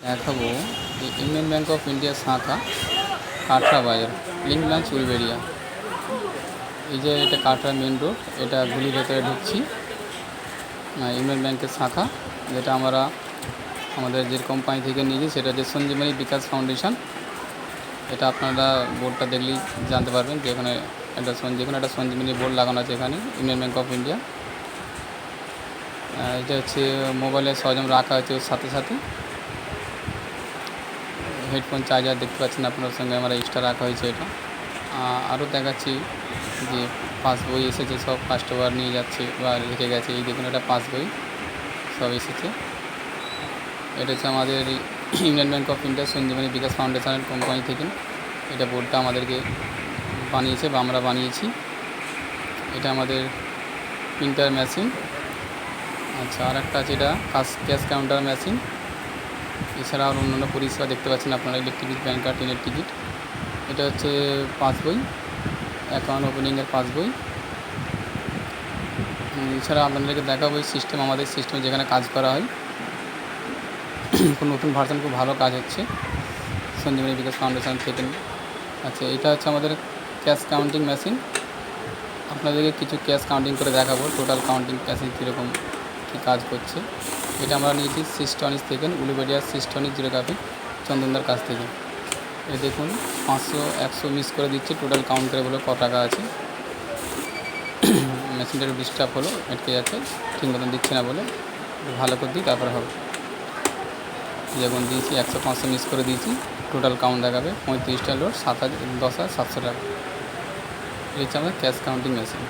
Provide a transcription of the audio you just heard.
দেখাবো যে union Bank of ইন্ডিয়ার শাখা কাটরা বাজার, লিঙ্ক ব্রাঞ্চ উলবেড়িয়া। এই যে এটা কাটরা মেন রোড, এটা গুলির ভেতরে ঢুকছি। ইউনিয়ন ব্যাঙ্কের শাখা, যেটা আমরা আমাদের যে কোম্পানি থেকে নিয়েছি সেটা হচ্ছে সঞ্জীবনী বিকাশ ফাউন্ডেশন। এটা আপনারা বোর্ডটা দেখলেই জানতে পারবেন যে এখানে একটা সঞ্জীবনী বোর্ড লাগানো আছে এখানে, ইউনিয়ন ব্যাঙ্ক অফ ইন্ডিয়া। এটা হচ্ছে মোবাইলের সরঞ্জাম রাখা আছে ওর সাথে সাথে। হেডফোন চার্জার দেখতে পাচ্ছেন আপনার সঙ্গে আমরা এক্সট্রা রাখা হয়েছে এটা। আরও দেখাচ্ছি যে পাসবই এসেছে, সব কাস্টমার নিয়ে যাচ্ছে বা রেখে গেছে। এই দেখুন, এটা পাসবই সব এসেছে। এটা হচ্ছে আমাদের Union Bank of India Sanjeevani Vikash ফাউন্ডেশনের কোম্পানি থেকে এটা বোর্ডটা আমাদেরকে বানিয়েছে বা আমরা বানিয়েছি। এটা আমাদের প্রিন্টার মেশিন। আচ্ছা, আর একটা আছে এটা ক্যাশ কাউন্টার মেশিন। এছাড়া আর অন্যান্য পরিষেবা দেখতে পাচ্ছেন আপনারা, ইলেকট্রিক বিল, প্যান কার্ড, ট্রেনের টিকিট। এটা হচ্ছে পাসবই, অ্যাকাউন্ট ওপেনিংয়ের পাসবই। এছাড়া আপনাদেরকে দেখাবো সিস্টেম, আমাদের সিস্টেমে যেখানে কাজ করা হয়। নতুন ভার্সন, খুব ভালো কাজ হচ্ছে সঞ্জীবনী বিকাশ ফাউন্ডেশন থেকে। আচ্ছা, এটা হচ্ছে আমাদের ক্যাশ কাউন্টিং মেশিন। আপনাদেরকে কিছু ক্যাশ কাউন্টিং করে দেখাবো, টোটাল কাউন্টিং ক্যাশে কীরকম কী কাজ করছে। এটা আমরা নিয়েছি সিস্টনিক্স থেকে, উলুবেড়িয়ার সিস্টনিক্স জিওগ্রাফিক চন্দনদার কাছ থেকে। এই দেখুন 500 100 মিস করে দিচ্ছে, টোটাল কাউন্ট করে বলে কত টাকা আছে। মেশিনটা একটু ডিস্টার্ব হলো, আটকে যাচ্ছে, ঠিক মতন দিচ্ছে না বলে। ভালো করে দিই তারপরে হবে। যখন দিয়েছি 100 500 মিস করে দিয়েছি, টোটাল কাউন্ট দেখাবে 35টা লোড 10,700 টাকা। এই হচ্ছে আমাদের ক্যাশ কাউন্টিং মেশিন।